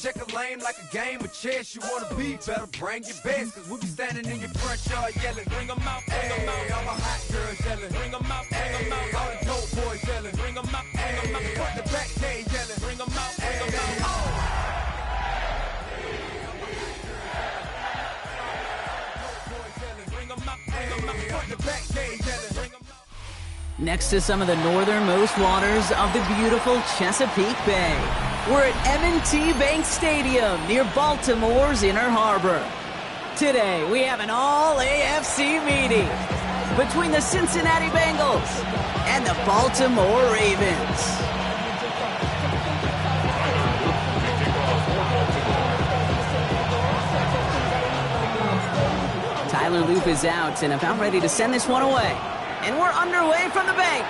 check a lane like a game of chess. You wanna be better, bring your best. Cause we be standing in your front yard yelling. Bring them out, bring them out. All the hot girls yelling. Bring them out, bring them out. All the dope boys yelling. Bring them out, bring them out. Front the back cage yelling. Bring them out, bring them out. Next to some of the northernmost waters of the beautiful Chesapeake Bay, we're at M&T Bank Stadium near Baltimore's Inner Harbor. Today, we have an all-AFC meeting between the Cincinnati Bengals and the Baltimore Ravens. Tyler Loop is out and about ready to send this one away. And we're underway from the bank.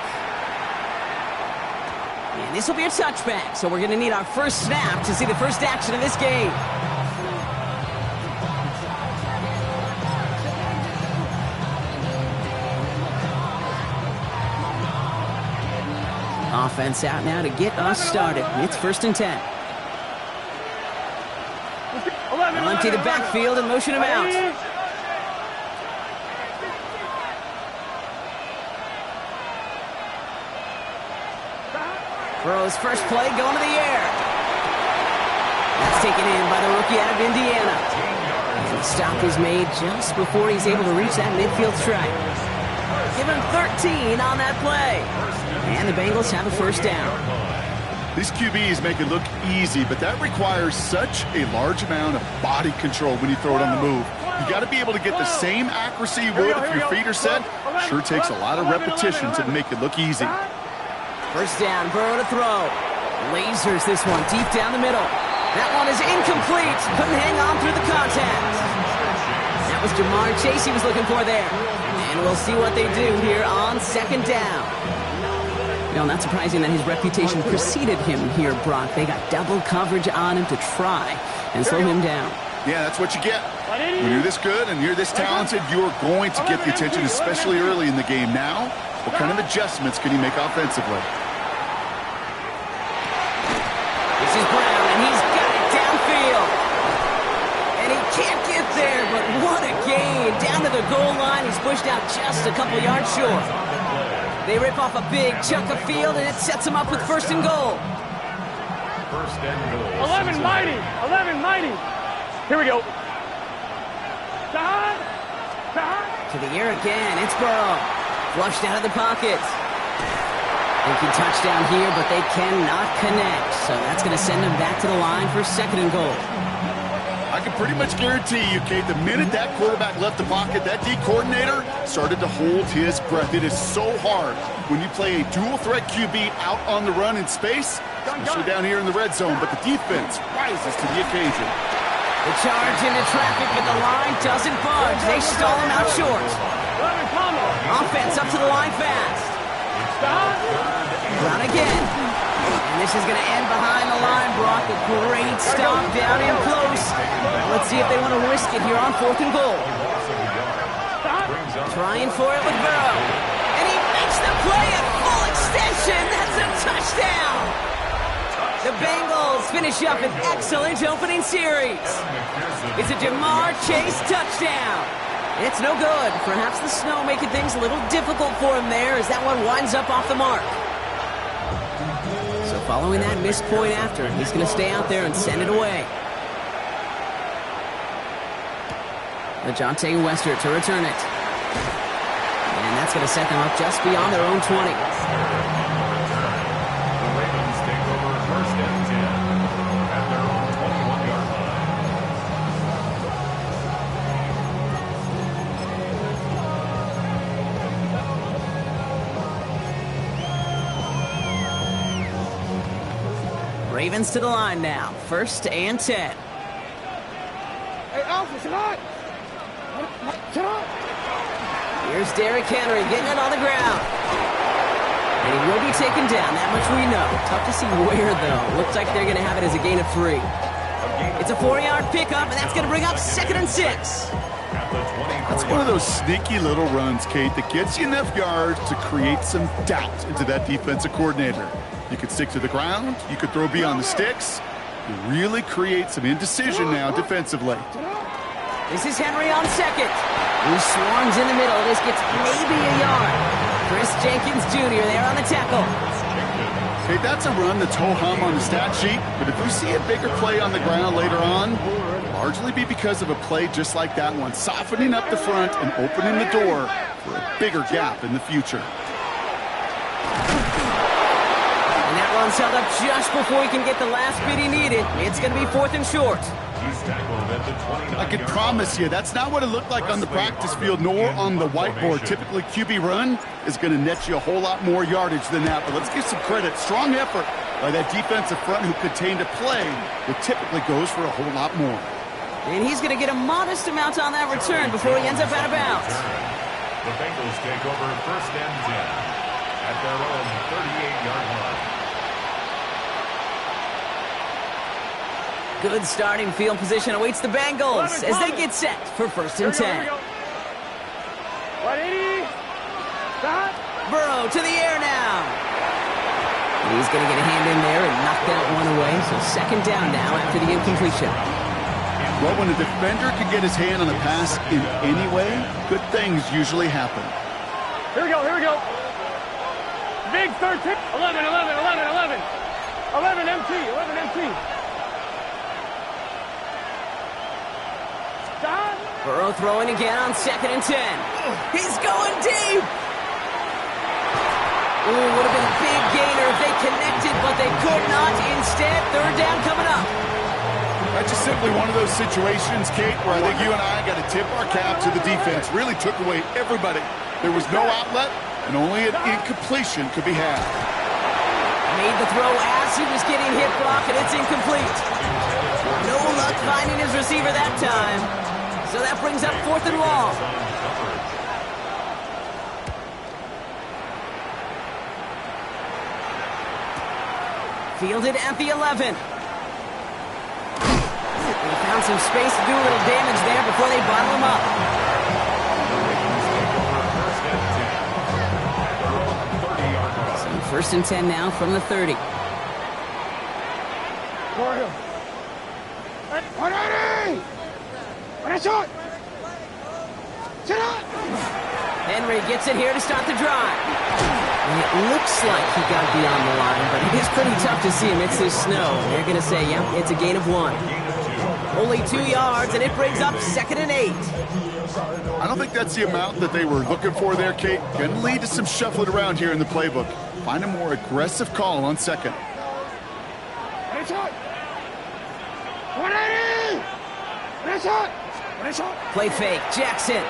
And this will be a touchback, so we're going to need our first snap to see the first action of this game. Offense out now to get us started. It's 1st and 10. They'll empty the backfield and motion him out. Burrow's first play going to the air. That's taken in by the rookie out of Indiana. The stop is made just before he's able to reach that midfield stripe. Give him 13 on that play. And the Bengals have a first down. These QBs make it look easy, but that requires such a large amount of body control when you throw it on the move. You got to be able to get the same accuracy you would if your feet are set. Sure takes a lot of repetition to make it look easy. First down, Burrow to throw. Lasers this one deep down the middle. That one is incomplete. Couldn't hang on through the contact. That was Jamar Chase he was looking for there. And we'll see what they do here on 2nd down. You know, not surprising that his reputation preceded him here, Brock. They got double coverage on him to try and slow him down. Yeah, that's what you get. When you're this good and you're this talented, you're going to get the attention, especially early in the game. Now, what kind of adjustments can he make offensively? This is Brown, and he's got it downfield. And he can't get there, but what a gain. Down to the goal line, he's pushed out just a couple yards short. They rip off a big chunk of field, and it sets them up with 1st and goal. 11 mighty, 11 mighty. Here we go. To the air again, it's Burrow. Flushed out of the pocket. Thinking touchdown here, but they cannot connect. So that's going to send them back to the line for 2nd and goal. I can pretty much guarantee you, Kate, the minute that quarterback left the pocket, that D coordinator started to hold his breath. It is so hard when you play a dual-threat QB out on the run in space, especially down here in the red zone, but the defense rises to the occasion. The charge into traffic, but the line doesn't budge. They stall him out short. Offense up to the line fast. Brown again. And this is going to end behind the line, Brock. A great stop down in close. Let's see if they want to risk it here on 4th and goal. Trying for it with Burrow. And he makes the play at full extension. That's a touchdown. The Bengals finish up an excellent opening series. It's a Jamar Chase touchdown. It's no good. Perhaps the snow making things a little difficult for him there as that one winds up off the mark. So following that missed point after, he's going to stay out there and send it away. LeJontay Wester to return it. And that's going to set them up just beyond their own 20. Ravens to the line now. 1st and 10. Hey, Alpha, tonight. Here's Derrick Henry getting it on the ground. And he will be taken down. That much we know. Tough to see where, though. Looks like they're going to have it as a gain of 3. It's a 4-yard pickup, and that's going to bring up 2nd and 6. That's one of those sneaky little runs, Kate, that gets you enough yards to create some doubt into that defensive coordinator. You could stick to the ground, you could throw beyond the sticks, You really create some indecision now defensively. This is Henry on second. Who swarms in the middle. This gets maybe a yard. Chris Jenkins Jr. there on the tackle. Okay, that's a run that's ho-hum on the stat sheet, but if we see a bigger play on the ground later on, it'll largely be because of a play just like that one, softening up the front and opening the door for a bigger gap in the future. And that run's held up just before he can get the last bit he needed. It's going to be 4th and short. I can promise you, that's not what it looked like on the practice field, nor on the whiteboard. Typically, QB run is going to net you a whole lot more yardage than that. But let's give some credit. Strong effort by that defensive front who contained a play that typically goes for a whole lot more. And he's going to get a modest amount on that return before he ends up out of bounds. The Bengals take over 1st and 10 at their own 38-yard line. Good starting field position awaits the Bengals as they get set for 1st and 10. Burrow to the air now. He's going to get a hand in there and knock that one away. So 2nd down now after the incompletion. Well, when a defender can get his hand on a pass in any way, good things usually happen. Here we go, here we go. Big third tip. 11, 11, 11, 11. 11 MT, 11 MT. Stop. Burrow throwing again on 2nd and 10. He's going deep. Ooh, would have been a big gainer if they connected, but they could not. Instead, 3rd down coming up. That's just simply one of those situations, Kate, where I think you and I got to tip our cap to the defense. Really took away everybody. There was no outlet, and only an incompletion could be had. Made the throw as he was getting hit block, and it's incomplete. No luck finding his receiver that time. So that brings up 4th and long. Fielded at the 11. They found some space to do a little damage there before they bottle him up. So 1st and 10 now from the 30. Henry gets it here to start the drive. And it looks like he got beyond the line, but it is pretty tough to see amidst this snow. They're going to say, yeah, it's a gain of 1. Only 2 yards, and it brings up 2nd and 8. I don't think that's the amount that they were looking for there, Kate. Going to lead to some shuffling around here in the playbook. Find a more aggressive call on 2nd. Play fake, Jackson.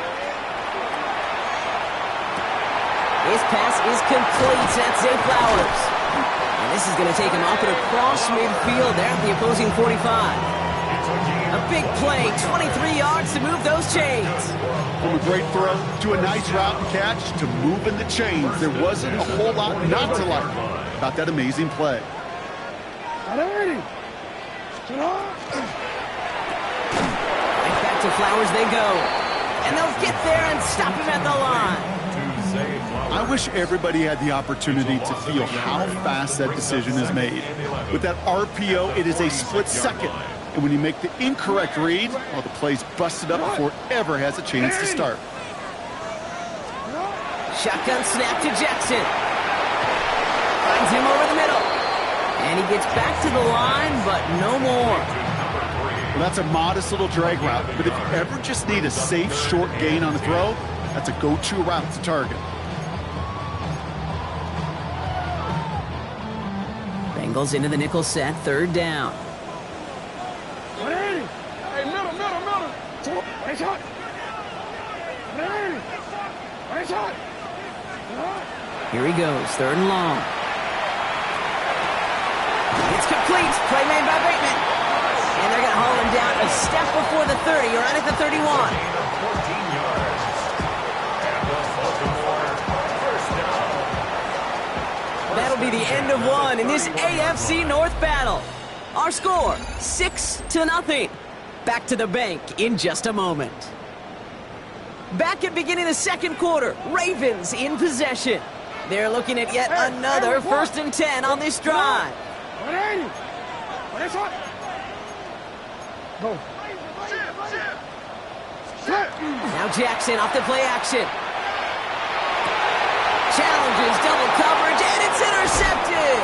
His pass is complete. That's Zay Flowers. And this is going to take him up and across midfield there at the opposing 45. A big play, 23 yards to move those chains. From a great throw to a nice route and catch to moving the chains, there wasn't a whole lot not to like about that amazing play. Right back to Flowers they go. And they'll get there and stop him at the line. I wish everybody had the opportunity to feel how fast that decision is made. With that RPO, it is a split second. And when you make the incorrect read, well, the play's busted up before it ever has a chance to start. Shotgun snap to Jackson. Finds him over the middle. And he gets back to the line, but no more. Well, that's a modest little drag route. But if you ever just need a safe, short gain on the throw, that's a go-to route to target. Bengals into the nickel set, 3rd down. Hey, middle. Nice shot. Nice shot. Here he goes, 3rd and long. It's complete. Play made by Bateman. And they're going to haul him down a step before the 30, or right at the 31. 14 yards. And the Baltimore first down. That'll be the end of 1 in this AFC North battle. Our score, 6-0. Back to the bank in just a moment. Back at beginning of the 2nd quarter, Ravens in possession. They're looking at yet another 1st and 10 on this drive. Now Jackson off the play action. Challenges double coverage, and it's intercepted.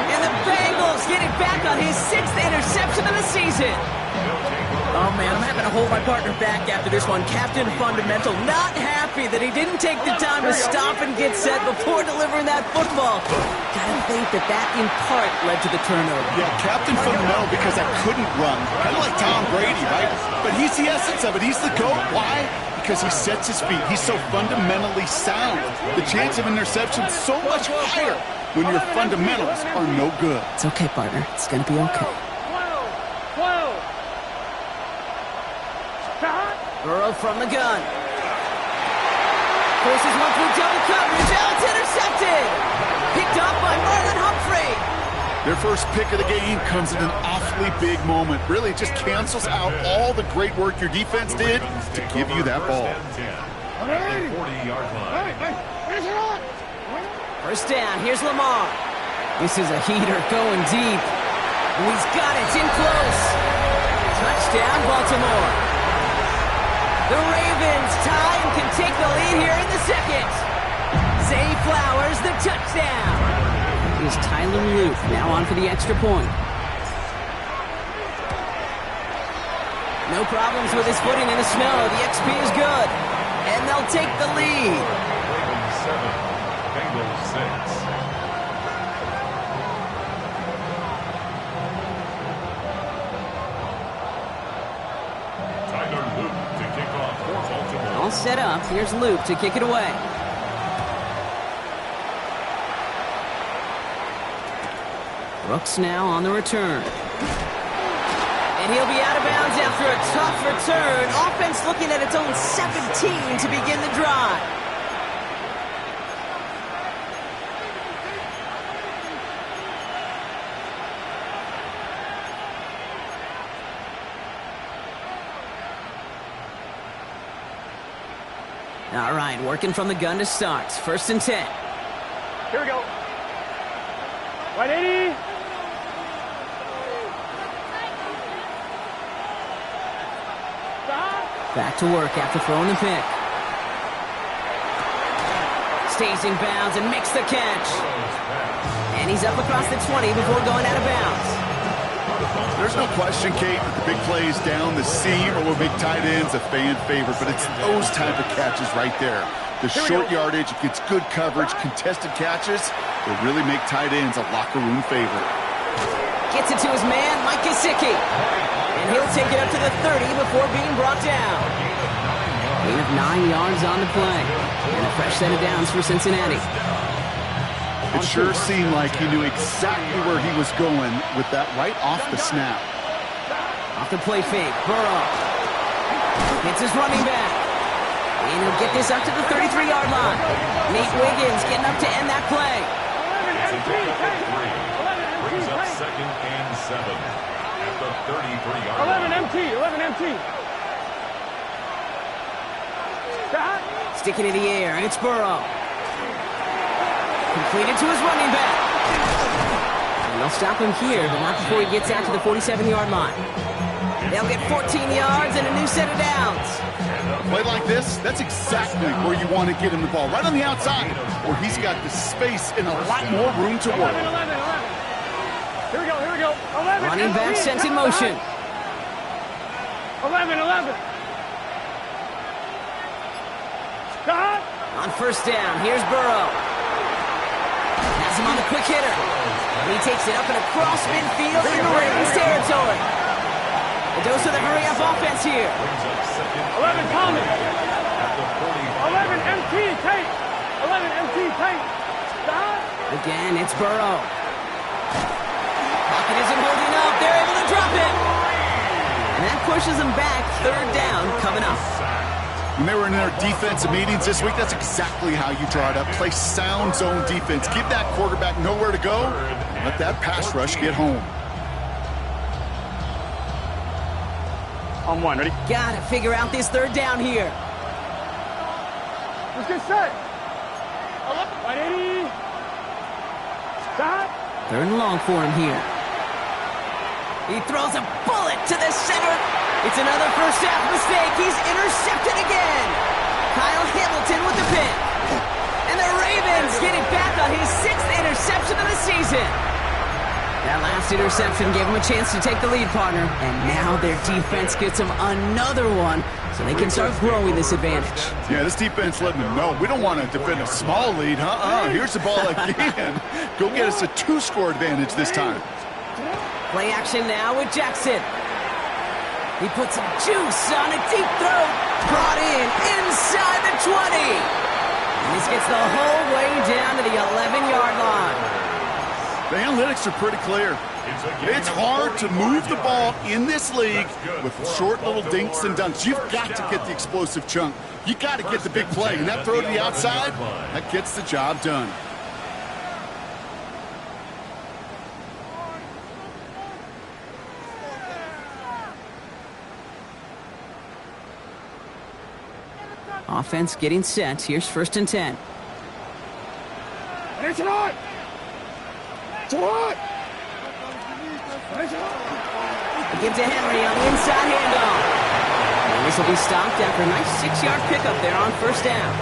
And the Bengals get it back on his 6th interception of the season. Oh, man, I'm having to hold my partner back after this one. Captain Fundamental not happy that he didn't take the time to stop and get set before delivering that football. Gotta think that in part led to the turnover. Yeah, Captain Fundamental because I couldn't run. Kind of like Tom Brady, right? But he's the essence of it. He's the GOAT. Why? Because he sets his feet. He's so fundamentally sound. The chance of interception is so much higher when your fundamentals are no good. It's okay, partner. It's gonna be okay. 12. Burrow from the gun. Forces one through double coverage. Oh, it's intercepted. Picked up by Marlon Humphrey. Their first pick of the game comes at an awfully big moment. Really, it just cancels out all the great work your defense did to give you that ball. At the 40-yard line. First down, here's Lamar. This is a heater going deep. And he's got it, it's in close. Touchdown, Baltimore. The Ravens tie and can take the lead here in the second. Zay Flowers, the touchdown. Here's Tyler Luke now on for the extra point. No problems with his footing in the snow. The XP is good. And they'll take the lead. Ravens 7, Bengals 6. Tyler Luke to kick off for Baltimore. All set up. Here's Luke to kick it away. Brooks now on the return. And he'll be out of bounds after a tough return. Offense looking at its own 17 to begin the drive. All right, working from the gun to start. 1st and 10. Here we go. 180. Back to work after throwing the pick. Stays in bounds and makes the catch. And he's up across the 20 before going out of bounds. There's no question, Kate, that the big plays down the seam or with big tight ends a fan favorite, but it's those type of catches right there. The short yardage, it gets good coverage, contested catches, will really make tight ends a locker room favorite. Gets it to his man, Mike Gesicki. And he'll take it up to the 30 before being brought down. Gain of 9 yards on the play. And a fresh set of downs for Cincinnati. It sure seemed like he knew exactly where he was going with that right off the snap. Off the play fake, Burrow. Hits his running back. And he'll get this up to the 33-yard line. Nate Wiggins getting up to end that play. Brings up 2nd and 7 at the 33-yard line. 11 MT. Sticking in the air, and it's Burrow. Completed to his running back. And they'll stop him here, but not before he gets out to the 47-yard line. They'll get 14 yards and a new set of downs. A play like this, that's exactly where you want to get him the ball. Right on the outside, where he's got the space and a lot more room to work. 11. Here we go. 11. Running back sent in motion. 11. Stop. On 1st down, here's Burrow. Has him on the quick hitter. And he takes it up and across midfield in the Ravens territory. A dose of the hurry-up offense here. 11 Thomas. 11 MT Tate. 11 MT Tate. Stop. Again, it's Burrow. Pocket isn't holding up. They're able to drop it. And that pushes them back. 3rd down coming up. When they were in their defensive meetings this week, that's exactly how you draw it up. Play sound zone defense. Give that quarterback nowhere to go. Let that pass rush get home. On 1, ready? Gotta figure out this 3rd down here. Let's get set. 180. Stop. 3rd and long for him here. He throws a bullet to the center of It's another first half mistake. He's intercepted again. Kyle Hamilton with the pick. And the Ravens get it back on his 6th interception of the season. That last interception gave him a chance to take the lead, partner. And now their defense gets them another one, so they can start growing this advantage. Yeah, this defense letting them know we don't want to defend a small lead. Here's the ball again. Go get us a 2-score advantage this time. Play action now with Jackson. He puts some juice on a deep throw. Brought in inside the 20. And this gets the whole way down to the 11-yard line. The analytics are pretty clear. It's hard to move the ball in this league with short little dinks and dunks. You've got to get the explosive chunk. You got to get the big play. And that throw to the outside, that gets the job done. Offense getting set. Here's 1st and 10. It's on! It's on! Give to Henry on the inside handoff. And this will be stopped after a nice 6-yard pickup there on 1st down.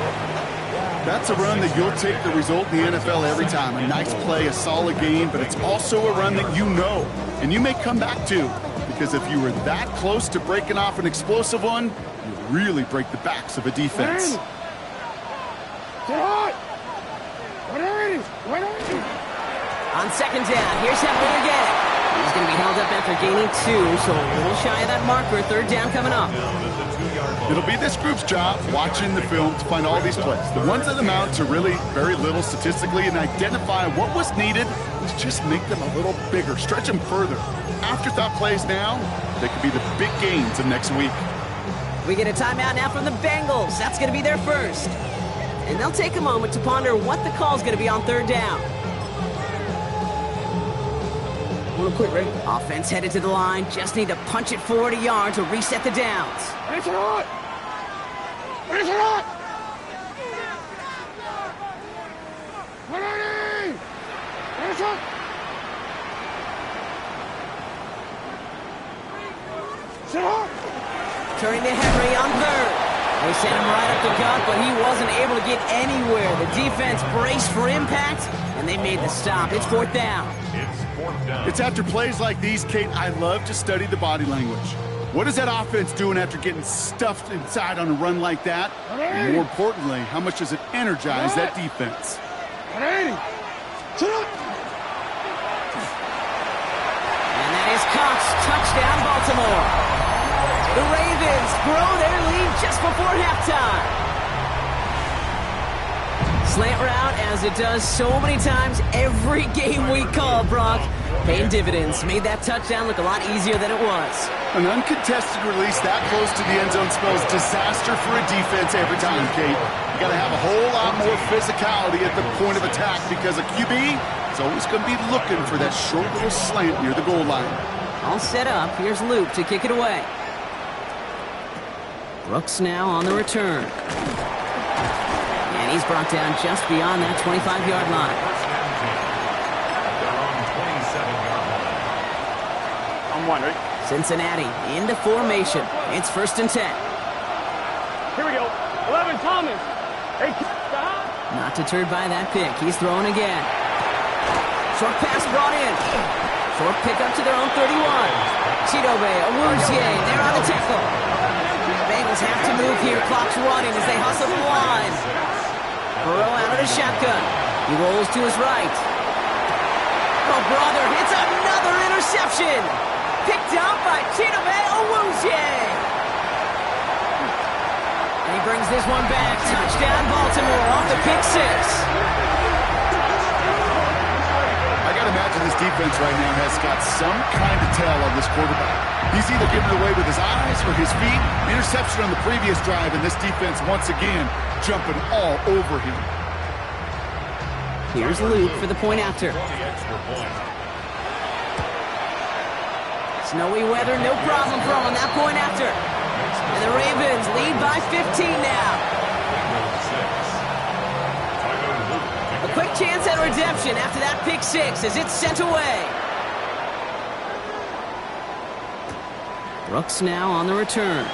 That's a run that you'll take the result in the NFL every time. A nice play, a solid game, but it's also a run that you know and you may come back to. Because if you were that close to breaking off an explosive one, you really break the backs of a defense. On 2nd down, here's Henry again. He's going to be held up after gaining 2, so a little shy of that marker. 3rd down coming up. It'll be this group's job watching the film to find all these plays. The ones that amount to really very little statistically and identify what was needed to just make them a little bigger, stretch them further. Afterthought plays now, they could be the big gains of next week. We get a timeout now from the Bengals. That's going to be their first. And they'll take a moment to ponder what the call is going to be on 3rd down. Real quick, Ray. Offense headed to the line. Just need to punch it forward a yard to reset the downs. It's on! It's on! It's on! Sit up! Turning to Henry on 3rd. They sent him right up the gut, but he wasn't able to get anywhere. The defense braced for impact, and they made the stop. It's 4th down. It's after plays like these, Kate, I love to study the body language. What is that offense doing after getting stuffed inside on a run like that? And more importantly, how much does it energize that defense? And that is Cox. Touchdown, Baltimore. The Ravens grow their lead just before halftime. Slant route, as it does so many times every game we call, Brock. Paying dividends. Made that touchdown look a lot easier than it was. An uncontested release that close to the end zone spells disaster for a defense every time, Kate. You got to have a whole lot more physicality at the point of attack because a QB is always going to be looking for that short little slant near the goal line. All set up. Here's Luke to kick it away. Brooks now on the return. And he's brought down just beyond that 25-yard line. I'm one, right? Cincinnati into formation. It's 1st and 10. Here we go. 11, Thomas. Hey, stop. Not deterred by that pick. He's throwing again. Short pass brought in. Short pickup to their own 31. Chidobe, Awuzie, they're on the tackle. Bengals have to move here. Clock's running as they hustle the line. Burrow out of the shotgun. He rolls to his right. Oh, brother, it's another interception. Picked up by Chidobe Awuzie. And he brings this one back. Touchdown, Baltimore off the pick 6. I got to imagine this defense right now has got some kind of tell on this quarterback. He's either giving it away with his eyes or his feet. Interception on the previous drive, and this defense once again jumping all over him. Here's Luke for the point after. Snowy weather, no problem for him on that point after. And the Ravens lead by 15 now. A quick chance at redemption after that pick 6 as it's sent away. Brooks now on the return.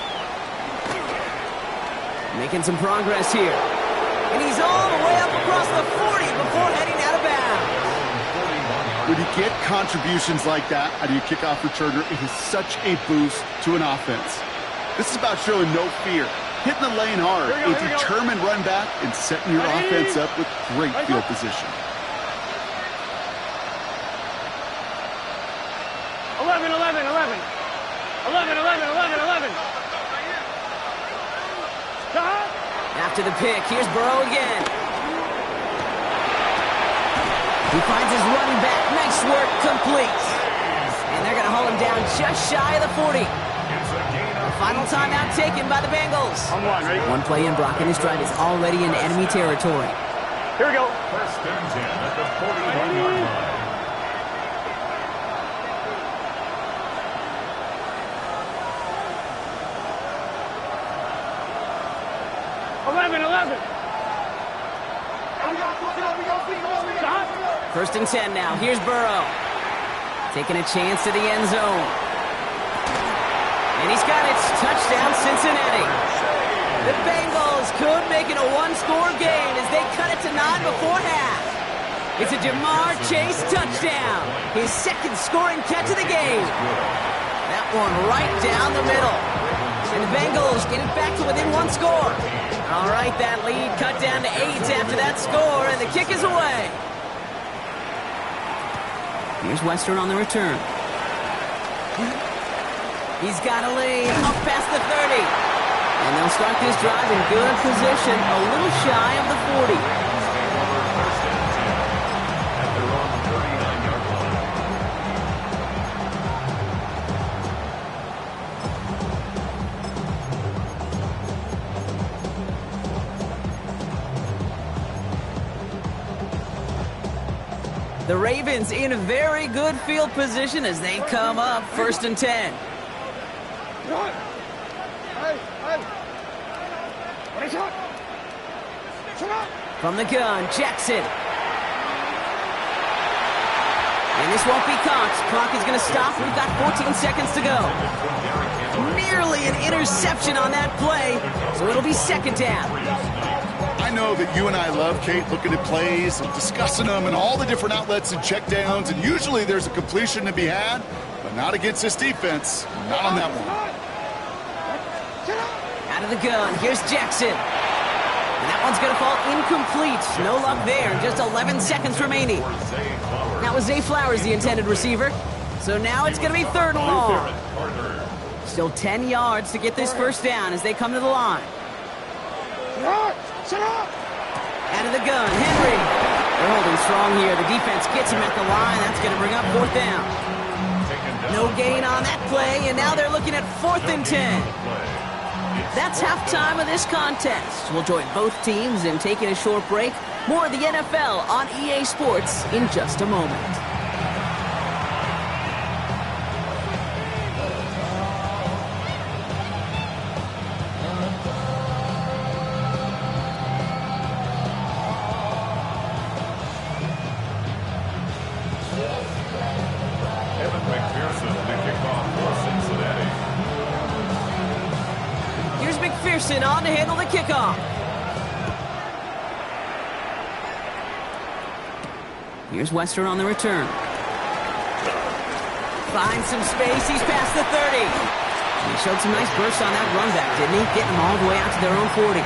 Making some progress here. And he's all the way up across the 40 before heading out of bounds. When you get contributions like that out of your kickoff returner, it is such a boost to an offense. This is about showing no fear, hitting the lane hard, a determined run back, and setting your offense up with great field position. 11, 11, 11. 11, 11, 11, 11. Stop. After the pick, here's Burrow again. He finds his running back. Nice work, complete. And they're going to haul him down just shy of the 40. The final timeout taken by the Bengals. On one, ready? One play in, Brock, and this drive is already in enemy territory. Here we go. First and 10 at the 41-yard line. 11, 11. Stop. First and 10 now. Here's Burrow. Taking a chance to the end zone. And he's got it. Touchdown, Cincinnati. The Bengals could make it a one-score game as they cut it to 9 before half. It's a Ja'Marr Chase touchdown. His second scoring catch of the game. That one right down the middle. And the Bengals get it back to within one score. All right, that lead cut down to 8 after that score, and the kick is away. Here's Western on the return. He's got a lane up past the 30. And they'll start this drive in good position, a little shy of the 40. First and 10 at their own 39-yard line. The Ravens in a very good field position as they come up first and 10. From the gun, Jackson. And this won't be caught. Clock is going to stop. We've got 14 seconds to go. Nearly an interception on that play, so it'll be second down. I know that you and I love, Kate, looking at plays and discussing them and all the different outlets and checkdowns, and usually there's a completion to be had, but not against this defense. Not on that one. Out of the gun, here's Jackson. And that one's going to fall incomplete. No luck there. Just 11 seconds remaining. That was Zay Flowers, the intended receiver. So now it's going to be third and long. Still 10 yards to get this first down as they come to the line. Out of the gun, Henry. They're holding strong here. The defense gets him at the line. That's going to bring up fourth down. No gain on that play, and now they're looking at 4th and 10. That's halftime of this contest. We'll join both teams in taking a short break. More of the NFL on EA Sports in just a moment. Evan McPherson, the kickoff for Cincinnati. Here's McPherson on to handle the kickoff. Here's Western on the return. Finds some space. He's past the 30. And he showed some nice bursts on that run back, didn't he? Getting them all the way out to their own 40.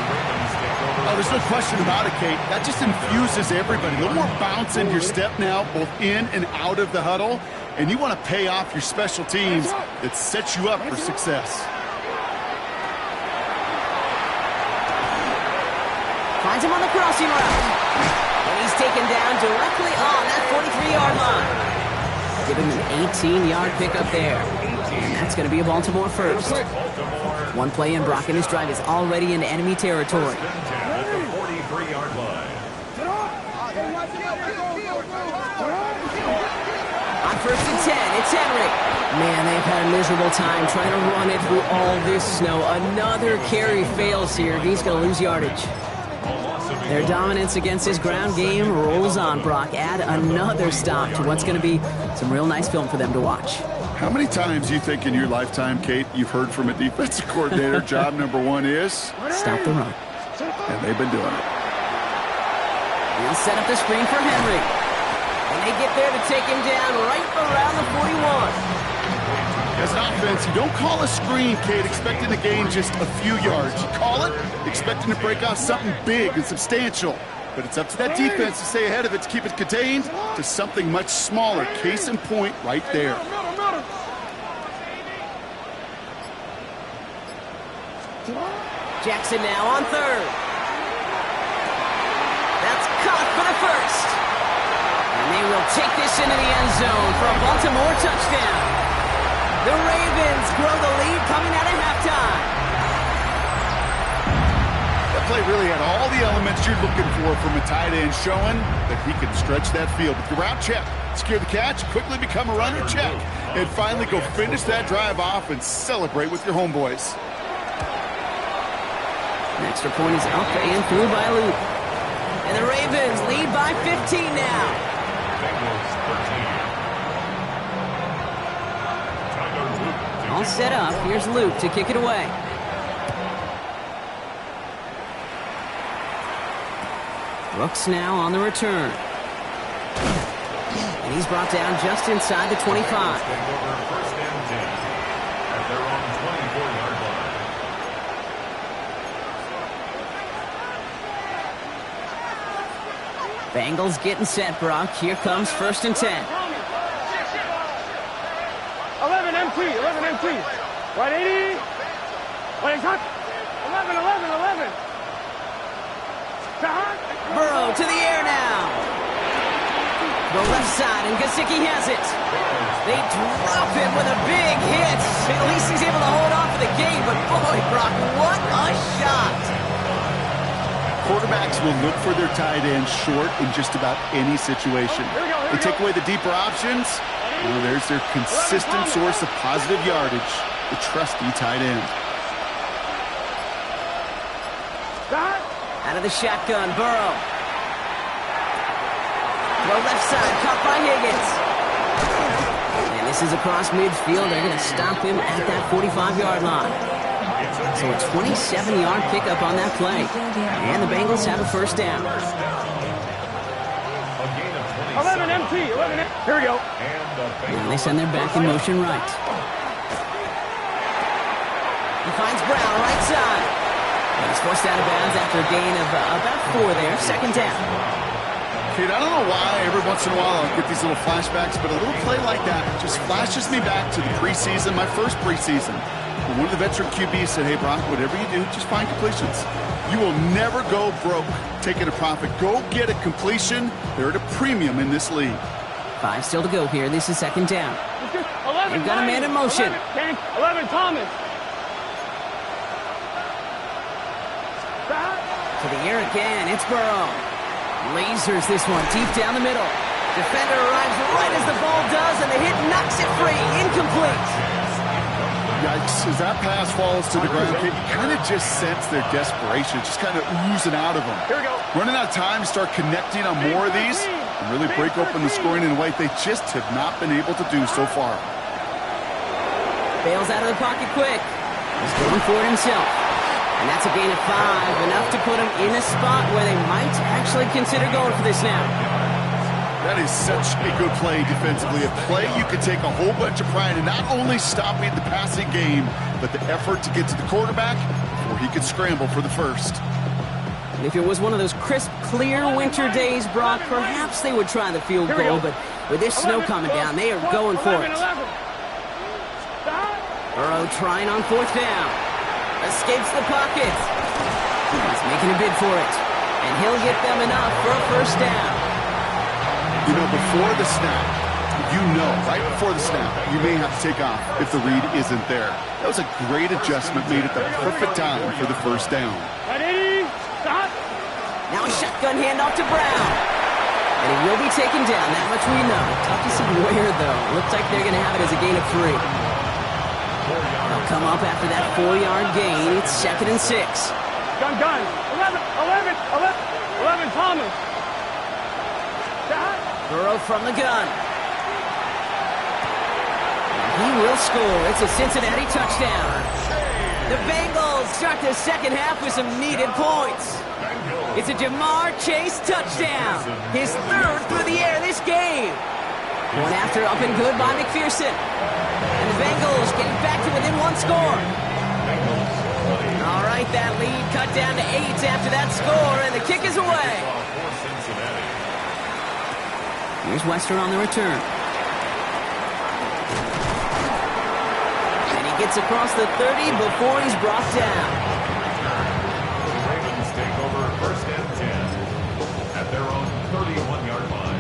Oh, there's no question about it, Kate. That just infuses everybody. A little more bounce in your step now, both in and out of the huddle. And you want to pay off your special teams that sets you up for success. Finds him on the crossing route. And he's taken down directly on that 43-yard line. Give him an 18-yard pickup there. And that's going to be a Baltimore first. One play in, Brock, and his drive is already into enemy territory. At the 43-yard line. On 1st and 10, it's Henry. Man, they've had a miserable time trying to run it through all this snow. Another carry fails here. He's going to lose yardage. Their dominance against his ground game rolls on, Brock. Add another stop to what's going to be some real nice film for them to watch. How many times do you think in your lifetime, Kate, you've heard from a defensive coordinator, job number one is? Stop the run. And they've been doing it. He'll set up the screen for Henry. And they get there to take him down right around the 41. As an offense, you don't call a screen, Kate, expecting to gain just a few yards. You call it expecting to break off something big and substantial. But it's up to that defense to stay ahead of it, to keep it contained to something much smaller. Case in point right there. Jackson now on third. That's caught for the first. And they will take this into the end zone for a Baltimore touchdown. The Ravens grow the lead coming out of halftime. That play really had all the elements you're looking for from a tight end, showing that he can stretch that field. With the route, check. Secure the catch, quickly become a runner, check. And finally go finish that drive off and celebrate with your homeboys. An extra point is up and through by Luke. And the Ravens lead by 15 now. Bengals 13. Tyler Luke. All set up. Here's Luke to kick it away. Brooks now on the return. And he's brought down just inside the 25. Take over first and 10 at their own 24-yard line. Bengals getting set, Brock. Here comes first and 10. 11 MT, 11 MT. 180. Wait, hot. 11, 11, 11. Burrow to the air now. The left side, and Gesicki has it. They drop him with a big hit. At least he's able to hold on for the game, but boy, Brock, what a shot. Quarterbacks will look for their tight end short in just about any situation. They take away the deeper options. Well, there's their consistent source of positive yardage, the trusty tight end. Out of the shotgun, Burrow. Throw left side, caught by Higgins. And this is across midfield. They're going to stop him at that 45-yard line. So a 27-yard pickup on that play. And the Bengals have a first down. 11 MT, 11 MT. Here we go. And they send their back in motion right. He finds Brown right side. And he's forced out of bounds after a gain of about 4 there. Second down. Kate, I don't know why every once in a while I'll get these little flashbacks, but a little play like that just flashes me back to the preseason, my first preseason. When one of the veteran QBs said, hey, Brock, whatever you do, just find completions. You will never go broke taking a profit. Go get a completion. They're at a premium in this league. 5 still to go here. This is second down. 11, They've got a man in motion. 11 Thomas. To the air again. It's Burrow. Lasers this one deep down the middle. Defender arrives right as the ball does, and the hit knocks it free. Incomplete. Yikes, as that pass falls to the ground, you kind of just sense their desperation, just kind of oozing out of them. Here we go. Running out of time to start connecting on more of these and really break open the scoring in a way they just have not been able to do so far. Bails out of the pocket quick. He's going for it himself. And that's a gain of 5, enough to put him in a spot where they might actually consider going for this now. That is such a good play defensively. A play you could take a whole bunch of pride in, not only stopping the passing game, but the effort to get to the quarterback before he could scramble for the first. And if it was one of those crisp, clear winter days, Brock, perhaps they would try the field goal, but with this snow coming down, they are going for it. Burrow trying on fourth down. Escapes the pocket. He's making a bid for it. And he'll get them enough for a first down. You know, before the snap, right before the snap, you may have to take off if the read isn't there. That was a great adjustment made at the perfect time for the first down. Now a shotgun handoff to Brown. And he will be taken down. That much we know. Tough to see where, though. Looks like they're going to have it as a gain of 3. They'll come up after that 4-yard gain. It's second and 6. Gun. 11 Thomas. Burrow from the gun. He will score. It's a Cincinnati touchdown. The Bengals start the second half with some needed points. It's a Ja'Marr Chase touchdown. His third through the air this game. One after up and good by McPherson. And the Bengals getting back to within one score. All right, that lead cut down to 8 after that score, and the kick is away. Here's Wester on the return. And he gets across the 30 before he's brought down. The Ravens take over first and 10 at their own 31-yard line.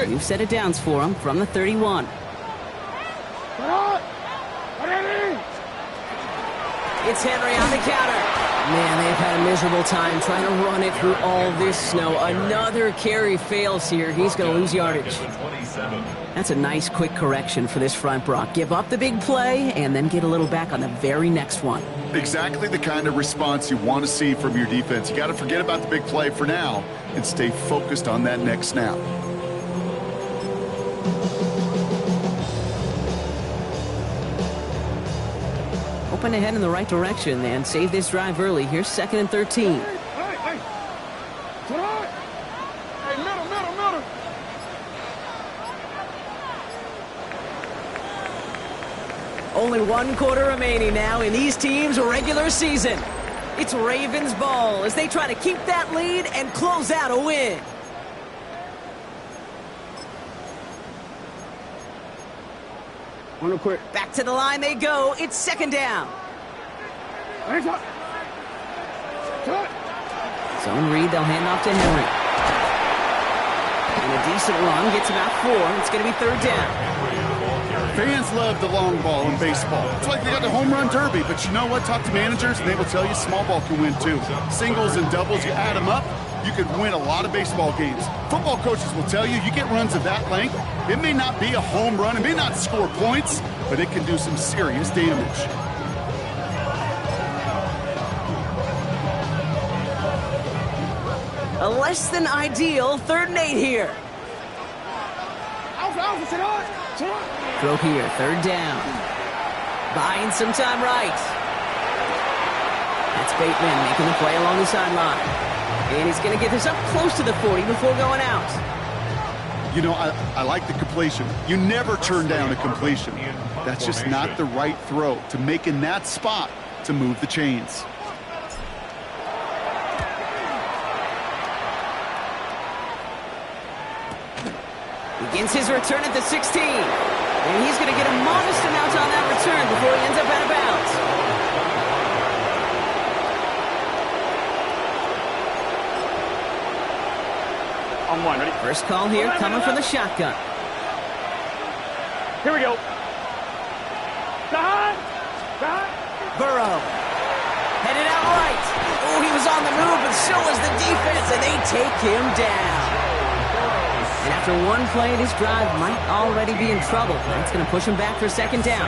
You've set it downs for him from the 31. It's Henry on the counter. Man, they've had a miserable time trying to run it through all this snow. Another carry fails here. He's going to lose yardage. That's a nice quick correction for this front, Brock. Give up the big play and then get a little back on the very next one. Exactly the kind of response you want to see from your defense. You got to forget about the big play for now and stay focused on that next snap. Open ahead in the right direction and save this drive early. Here's 2nd and 13. Only 1 quarter remaining now in these teams' regular season. It's Ravens ball as they try to keep that lead and close out a win. Back to the line they go. It's 2nd down. Zone read, they'll hand off to Henry. And a decent run gets about 4. It's going to be 3rd down. Fans love the long ball in baseball. It's like they got the home run derby, but you know what? Talk to managers, and they will tell you small ball can win too. Singles and doubles, you add them up, you could win a lot of baseball games. Football coaches will tell you, you get runs of that length, it may not be a home run, it may not score points, but it can do some serious damage. A less than ideal 3rd and 8 here. Throw here, 3rd down. Buying some time right. That's Bateman making the play along the sideline. And he's going to get this up close to the 40 before going out. You know, I like the completion. You never turn down a completion. That's just not the right throw to make in that spot to move the chains. Begins his return at the 16. And he's going to get a modest amount on that return before he ends up out of bounds. On 1, ready? First call here coming from the shotgun. Here we go. Burrow. Headed out right. Oh, he was on the move, but so was the defense, and they take him down. And after one play, this drive might already be in trouble. That's going to push him back for 2nd down.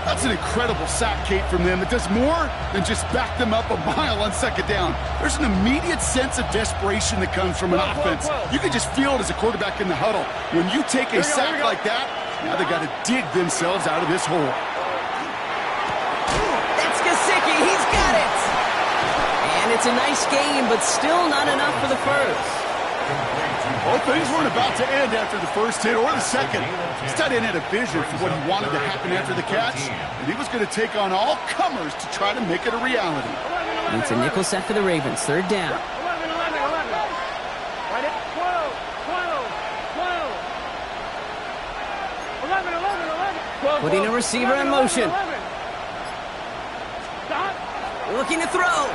That's an incredible sack, Kate, from them. It does more than just back them up a mile on 2nd down. There's an immediate sense of desperation that comes from an offense. You can just feel it as a quarterback in the huddle. When you take a sack like that, now they got to dig themselves out of this hole. That's Gesicki. He's got it. And it's a nice game, but still not enough for the first. Well, things weren't about to end after the first hit or the second. This tight end had a vision for what he wanted to happen after the catch, and he was going to take on all comers to try to make it a reality. And it's a nickel set for the Ravens. 3rd down. 11. Right at 12. 11. Putting a receiver in motion. Looking to throw.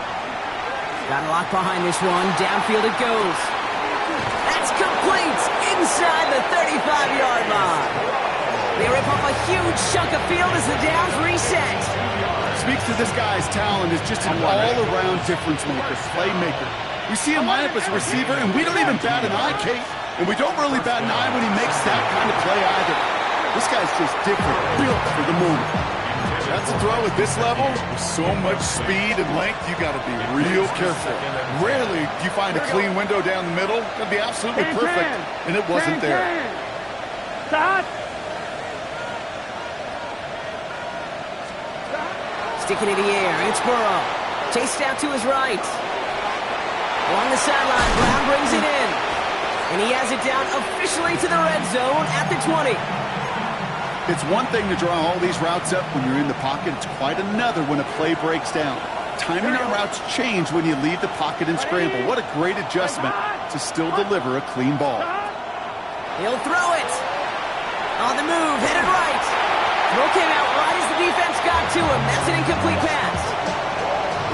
Got a lock behind this one. Downfield it goes. That's complete inside the 35-yard line. They rip off a huge chunk of field as the downs reset. Speaks to this guy's talent as just an all-around difference maker, playmaker. We see him line up as a receiver, and we don't even bat an eye, Kate. And we don't really bat an eye when he makes that kind of play either. This guy's just different, built for the moment. That's a throw at this level. With so much speed and length, you got to be real careful. Rarely do you find a clean window down the middle. That'd be absolutely perfect, and it wasn't there. Stop. Sticking in the air, it's Burrow. Chased out to his right. Along the sideline, Brown brings it in. And he has it down officially to the red zone at the 20. It's one thing to draw all these routes up when you're in the pocket. It's quite another when a play breaks down. Timing on routes change when you leave the pocket and scramble. What a great adjustment to still deliver a clean ball. He'll throw it. On the move, headed right. Throw came out right as the defense got to him. That's an incomplete pass.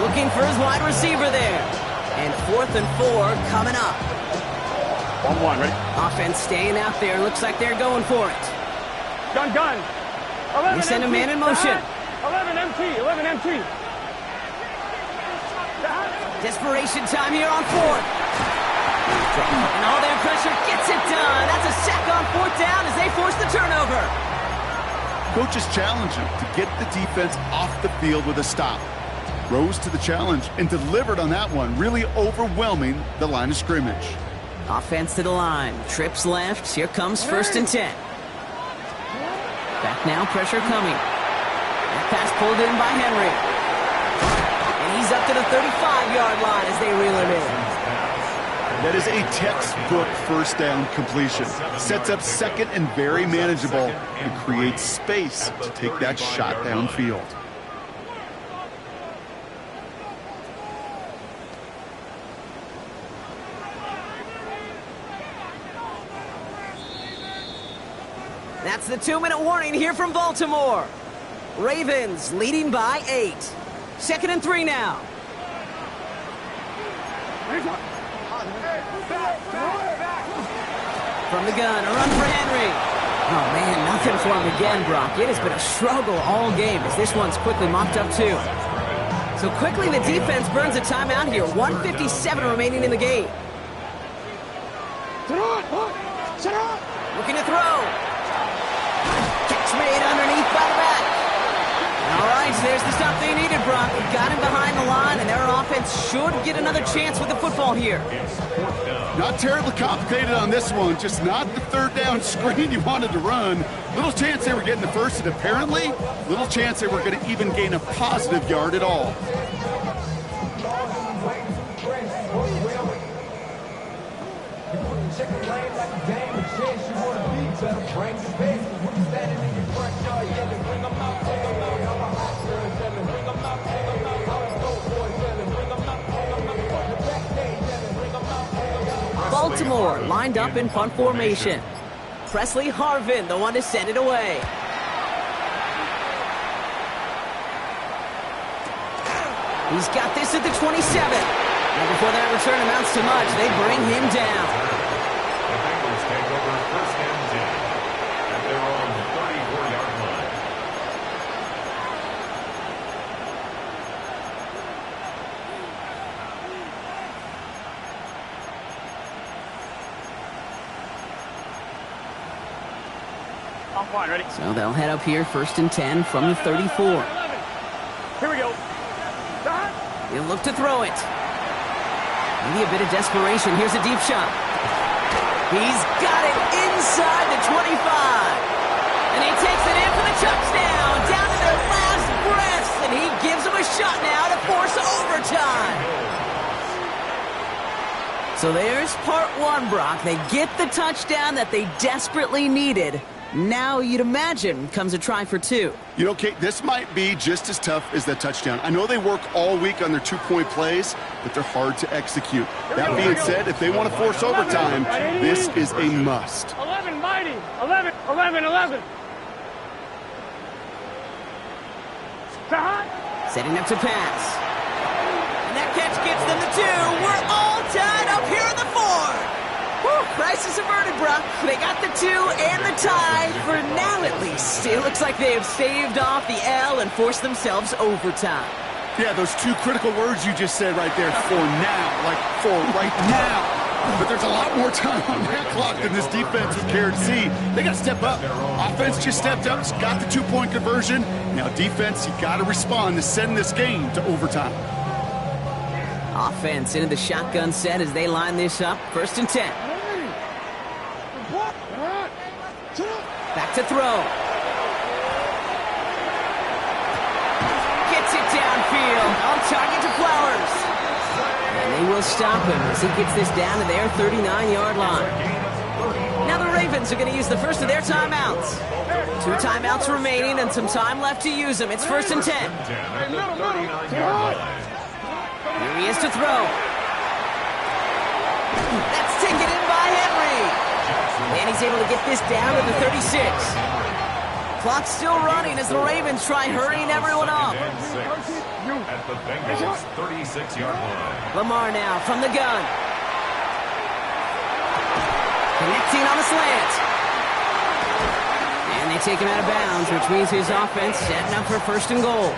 Looking for his wide receiver there. And 4th and 4 coming up. 1-1, ready? Offense staying out there. Looks like they're going for it. Gun. 11 They send a man in motion. 11 MT. Desperation time here on 4th. And all their pressure gets it done. That's a sack on 4th down as they force the turnover. Coach is challenging to get the defense off the field with a stop. Rose to the challenge and delivered on that one, really overwhelming the line of scrimmage. Offense to the line. Trips left. Here comes 1st and 10. Back now, pressure coming. That pass pulled in by Henry. And he's up to the 35-yard line as they reel him in. That is a textbook first down completion. Sets up second and very manageable and creates space to take that shot downfield. That's the 2-minute warning here from Baltimore. Ravens leading by 8. 2nd and 3 now. From the gun, a run for Henry. Oh, man, nothing for him again, Brock. It has been a struggle all game as this one's quickly mopped up, too. So quickly, the defense burns a timeout here. 1:57 remaining in the game. Looking to throw. Catch made underneath by the back. All right, so there's the stop they needed, Brock. Got him behind the line, and their offense should get another chance with the football here. Not terribly complicated on this one, just not the 3rd down screen you wanted to run. Little chance they were getting the first, and apparently, little chance they were going to even gain a positive yard at all. Baltimore lined up in punt formation. Presley Harvin, the one to send it away. He's got this at the 27. And before that return amounts to much, they bring him down. The Bengals take over 1st and 10 at their own 34-yard line. I'm fine, ready? So they'll head up here 1st and 10 from the 34. Here we go. He'll look to throw it. Maybe a bit of desperation. Here's a deep shot. He's got it inside the 25. And he takes it in for the touchdown. Down to their last breaths. And he gives them a shot now to force overtime. So there's part 1, Brock. They get the touchdown that they desperately needed. Now, you'd imagine, comes a try for 2. You know, Kate, this might be just as tough as that touchdown. I know they work all week on their 2-point plays, but they're hard to execute. That being said, if they want to force overtime, this is a must. 11, mighty. 11. Setting up to pass. And that catch gets them the 2. We're all tied up here in the 4. Whew, crisis averted, Brock. They got the 2 and the tie, for now at least. It looks like they have staved off the L and forced themselves overtime. Yeah, those 2 critical words you just said right there, for now, like for right now. But there's a lot more time on that clock than this defense would care to see. They got to step up. Offense just stepped up, got the 2-point conversion. Now defense, you got to respond to send this game to overtime. Offense into the shotgun set as they line this up. 1st and 10. Back to throw. Gets it downfield. On target to Flowers. And they will stop him as he gets this down to their 39-yard line. Now the Ravens are going to use the first of their timeouts. 2 timeouts remaining and some time left to use them. It's 1st and 10. Here he is to throw. That's taken in by Henry. And he's able to get this down to the 36. Clock's still running as the Ravens try hurrying everyone up. At the Bengals' 36-yard line. Lamar now from the gun. Connecting on the slant. And they take him out of bounds, which means his offense setting up for 1st and goal.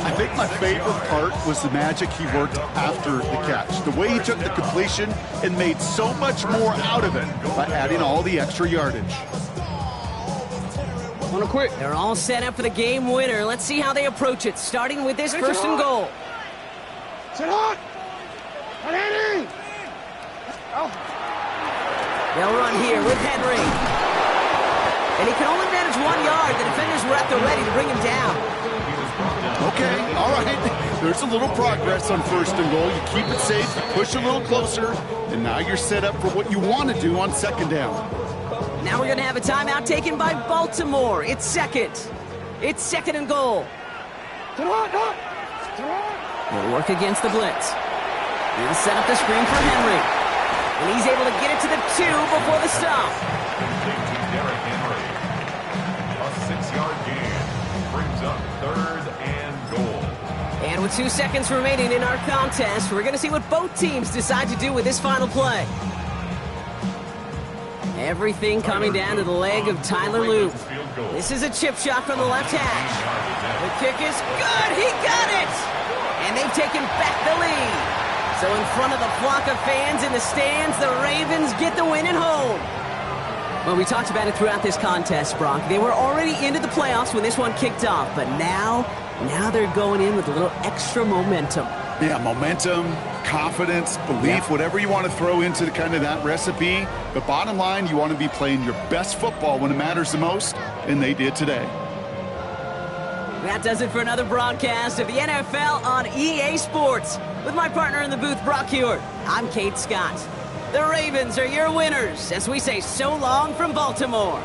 I think my favorite part was the magic he worked after the catch. The way he took the completion and made so much more out of it by adding all the extra yardage. They're all set up for the game winner. Let's see how they approach it, starting with this 1st and goal. They'll run here with Henry. And he can only manage 1 yard. The defenders were at the ready to bring him down. Okay, all right. There's a little progress on 1st and goal. You keep it safe, you push a little closer, and now you're set up for what you want to do on 2nd down. Now we're going to have a timeout taken by Baltimore. It's 2nd. It's 2nd and goal. They'll work against the blitz. He'll set up the screen for Henry. And he's able to get it to the 2 before the stop. Derrick Henry. A 6-yard gain brings up 3rd and goal. And with 2 seconds remaining in our contest, we're going to see what both teams decide to do with this final play. Everything coming down to the leg of Tyler Loop. This is a chip shot from the left hash. The kick is good. He got it. And they've taken back the lead. So in front of the flock of fans in the stands, the Ravens get the win at home. Well, we talked about it throughout this contest, Brock. They were already into the playoffs when this one kicked off, but now they're going in with a little extra momentum. Yeah, momentum, confidence, belief, whatever you want to throw into the kind of that recipe. But bottom line, you want to be playing your best football when it matters the most, and they did today. That does it for another broadcast of the NFL on EA Sports. With my partner in the booth, Brock Hewitt, I'm Kate Scott. The Ravens are your winners as we say so long from Baltimore.